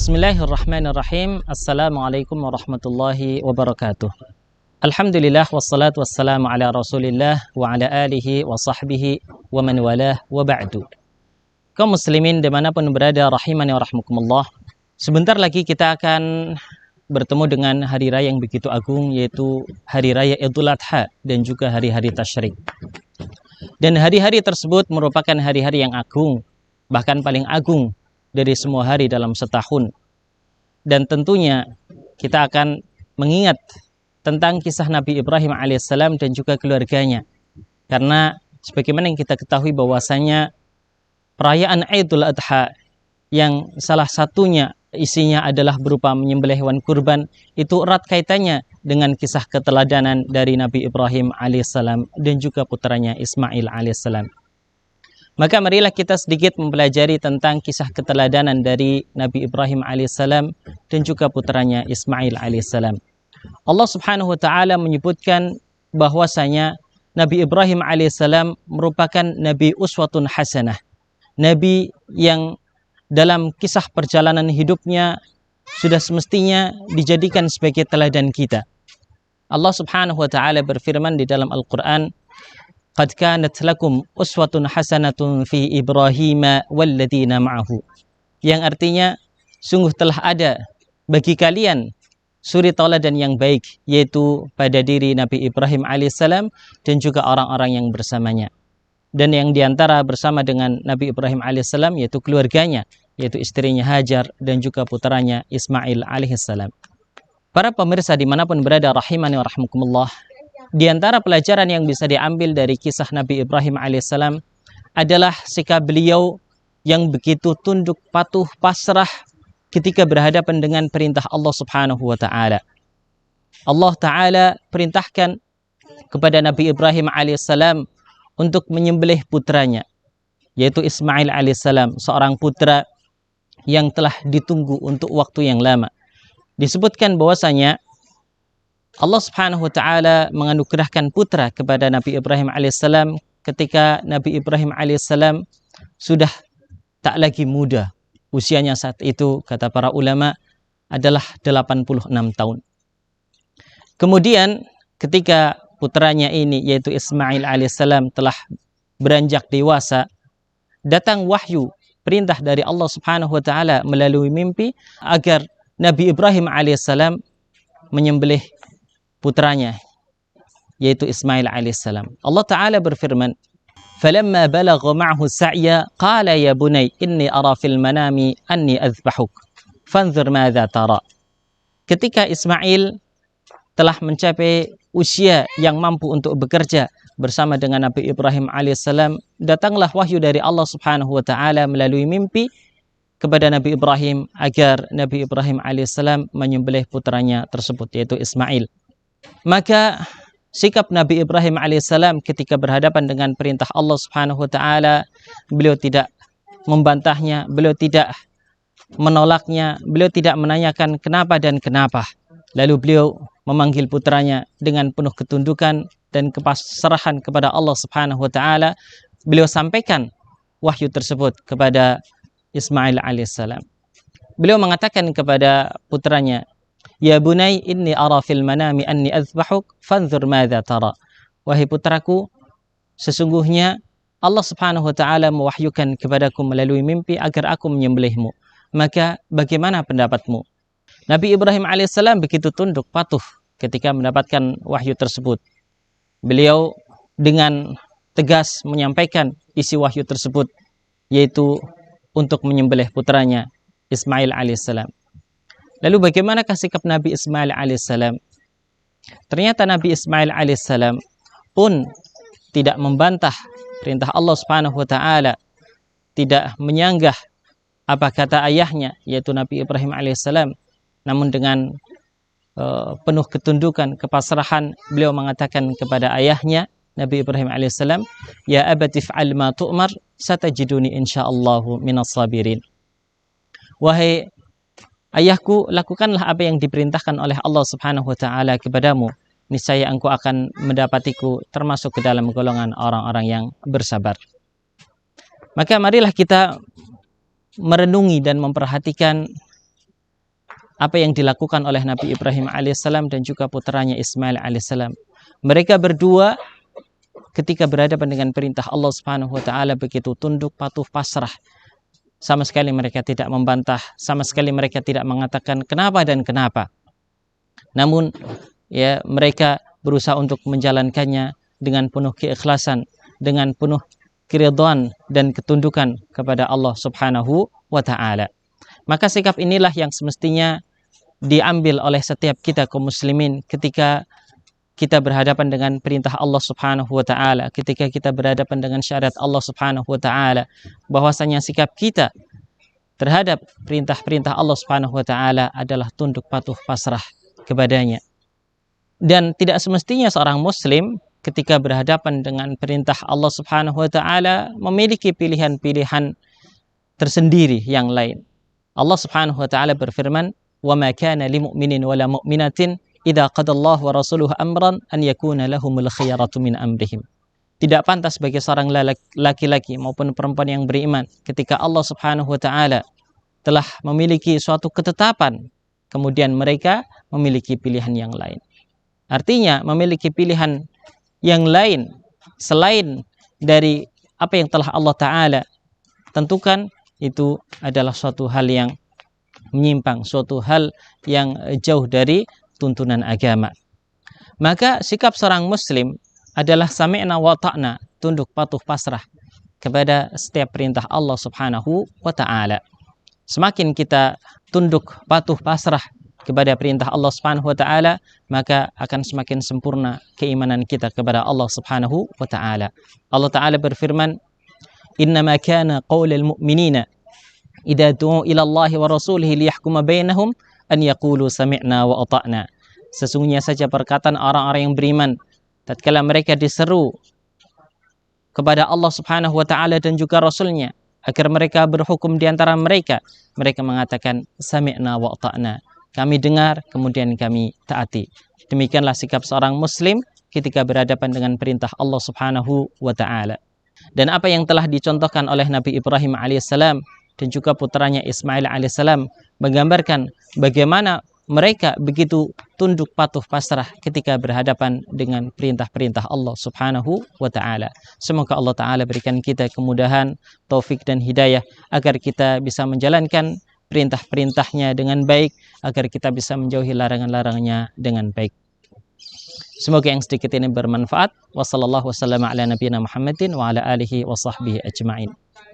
Bismillahirrahmanirrahim. Assalamualaikum warahmatullahi wabarakatuh. Alhamdulillah wassalatu wassalamu ala Rasulillah wa ala alihi wa sahbihi wa man walah wa ba'du. Kaum muslimin dimanapun berada, rahimani wa rahmukumullah. Sebentar lagi kita akan bertemu dengan hari raya yang begitu agung, yaitu hari raya Idul Adha dan juga hari-hari tasyrik. Dan hari-hari tersebut merupakan hari-hari yang agung, bahkan paling agung dari semua hari dalam setahun. Dan tentunya kita akan mengingat tentang kisah Nabi Ibrahim alaihissalam dan juga keluarganya. Karena sebagaimana yang kita ketahui bahwasanya perayaan Idul Adha yang salah satunya isinya adalah berupa menyembelih hewan kurban, itu erat kaitannya dengan kisah keteladanan dari Nabi Ibrahim alaihissalam dan juga putranya Ismail alaihissalam. Maka marilah kita sedikit mempelajari tentang kisah keteladanan dari Nabi Ibrahim alaihissalam dan juga putranya Ismail alaihissalam. Allah Subhanahu wa taala menyebutkan bahwasanya Nabi Ibrahim alaihissalam merupakan nabi uswatun hasanah. Nabi yang dalam kisah perjalanan hidupnya sudah semestinya dijadikan sebagai teladan kita. Allah Subhanahu wa taala berfirman di dalam Al-Qur'an, "Qad kanat lakum uswatun hasanatun fi Ibrahim walladzina ma'ahu." Yang artinya sungguh telah ada bagi kalian suri tauladan yang baik, yaitu pada diri Nabi Ibrahim alaihissalam dan juga orang-orang yang bersamanya. Dan yang diantara bersama dengan Nabi Ibrahim alaihissalam yaitu keluarganya, yaitu istrinya Hajar dan juga putranya Ismail alaihissalam. Para pemirsa dimanapun berada, rahimani wa rahmukumullah, di antara pelajaran yang bisa diambil dari kisah Nabi Ibrahim alaihissalam adalah sikap beliau yang begitu tunduk, patuh, pasrah ketika berhadapan dengan perintah Allah Subhanahu wa taala. Allah taala perintahkan kepada Nabi Ibrahim alaihissalam untuk menyembelih putranya, yaitu Ismail alaihissalam, seorang putra yang telah ditunggu untuk waktu yang lama. Disebutkan bahwasanya Allah Subhanahu wa taala menganugerahkan putra kepada Nabi Ibrahim alaihissalam ketika Nabi Ibrahim alaihissalam sudah tak lagi muda. Usianya saat itu, kata para ulama, adalah 86 tahun. Kemudian ketika putranya ini, yaitu Ismail alaihissalam, telah beranjak dewasa, datang wahyu perintah dari Allah Subhanahu wa taala melalui mimpi agar Nabi Ibrahim alaihissalam menyembelih putranya, yaitu Ismail alaihissalam. Allah Ta'ala berfirman, "Falamma balagha ma'ahu sa'ya, qala ya bunay, inni ara fil manami anni azbahuk, fanzur madza tara." Ketika Ismail telah mencapai usia yang mampu untuk bekerja bersama dengan Nabi Ibrahim alaihissalam, datanglah wahyu dari Allah Subhanahu wa taala melalui mimpi kepada Nabi Ibrahim agar Nabi Ibrahim alaihissalam menyembelih putranya tersebut, yaitu Ismail. Maka sikap Nabi Ibrahim alaihissalam ketika berhadapan dengan perintah Allah Subhanahu wa taala, beliau tidak membantahnya, beliau tidak menolaknya, beliau tidak menanyakan kenapa dan kenapa. Lalu beliau memanggil putranya dengan penuh ketundukan dan kepasrahan kepada Allah Subhanahu wa taala. Beliau sampaikan wahyu tersebut kepada Ismail alaihissalam. Beliau mengatakan kepada putranya, "Ya bunay, inni ara fil manami anni azbahuk, fanzur madza tara." Wahai putraku, sesungguhnya Allah Subhanahu wa taala mewahyukan kepadaku melalui mimpi agar aku menyembelihmu. Maka bagaimana pendapatmu? Nabi Ibrahim alaihissalam begitu tunduk, patuh ketika mendapatkan wahyu tersebut. Beliau dengan tegas menyampaikan isi wahyu tersebut, yaitu untuk menyembelih putranya Ismail alaihissalam. Lalu bagaimanakah sikap Nabi Ismail alaihissalam? Ternyata Nabi Ismail alaihissalam pun tidak membantah perintah Allah Subhanahu wa taala, tidak menyanggah apa kata ayahnya, yaitu Nabi Ibrahim alaihissalam. Namun dengan penuh ketundukan, kepasrahan, beliau mengatakan kepada ayahnya Nabi Ibrahim alaihissalam, "Ya abati fa'al ma tu'mar, satajiduni insyaallahu minas sabirin." Wahai ayahku, lakukanlah apa yang diperintahkan oleh Allah Subhanahu wa taala kepadamu, niscaya engkau akan mendapatiku termasuk ke dalam golongan orang-orang yang bersabar. Maka marilah kita merenungi dan memperhatikan apa yang dilakukan oleh Nabi Ibrahim alaihissalam dan juga putranya Ismail alaihissalam. Mereka berdua ketika berhadapan dengan perintah Allah Subhanahu wa taala begitu tunduk, patuh, pasrah. Sama sekali mereka tidak membantah, sama sekali mereka tidak mengatakan kenapa dan kenapa. Namun ya mereka berusaha untuk menjalankannya dengan penuh keikhlasan, dengan penuh keridhaan dan ketundukan kepada Allah Subhanahu wa taala. Maka sikap inilah yang semestinya diambil oleh setiap kita kaum muslimin ketika kita berhadapan dengan perintah Allah Subhanahu wa taala, ketika kita berhadapan dengan syariat Allah Subhanahu wa taala, bahwasanya sikap kita terhadap perintah-perintah Allah Subhanahu wa taala adalah tunduk patuh pasrah kepadanya. Dan tidak semestinya seorang muslim ketika berhadapan dengan perintah Allah Subhanahu wa taala memiliki pilihan-pilihan tersendiri yang lain. Allah Subhanahu wa taala berfirman, "Wa ma kana lil mu'minin wa la mu'minatin idza qadallahu wa rasuluhu amran an yakuna lahumul khiyaratu min amrihim." Tidak pantas bagi seorang laki-laki maupun perempuan yang beriman ketika Allah Subhanahu wa taala telah memiliki suatu ketetapan, kemudian mereka memiliki pilihan yang lain. Artinya memiliki pilihan yang lain selain dari apa yang telah Allah taala tentukan, itu adalah suatu hal yang menyimpang, suatu hal yang jauh dari tuntunan agama. Maka sikap seorang muslim adalah sami'na wa ta'na, tunduk patuh pasrah kepada setiap perintah Allah Subhanahu wa taala. Semakin kita tunduk patuh pasrah kepada perintah Allah Subhanahu wa taala, maka akan semakin sempurna keimanan kita kepada Allah Subhanahu wa taala. Allah taala berfirman, "Innama kana qaulal mu'minina idza du'u ila Allahi wa rasulihi liyahkuma bainahum an yaqulu sami'na wa ata'na." Sesungguhnya saja perkataan orang-orang yang beriman tatkala mereka diseru kepada Allah Subhanahu wa taala dan juga Rasulnya agar mereka berhukum di antara mereka, mereka mengatakan sami'na wa ata'na. Kami dengar, kemudian kami taati. Demikianlah sikap seorang muslim ketika berhadapan dengan perintah Allah Subhanahu wa taala. Dan apa yang telah dicontohkan oleh Nabi Ibrahim alaihissalam dan juga putranya Ismail alaihissalam menggambarkan bagaimana mereka begitu tunduk patuh pasrah ketika berhadapan dengan perintah-perintah Allah Subhanahu wa taala. Semoga Allah taala berikan kita kemudahan, taufik dan hidayah agar kita bisa menjalankan perintah-perintahnya dengan baik, agar kita bisa menjauhi larangan-larangannya dengan baik. Semoga yang sedikit ini bermanfaat. Wassallallahu wasallam ala nabiyina Muhammadin wa ala alihi wa sahbihi ajma'in.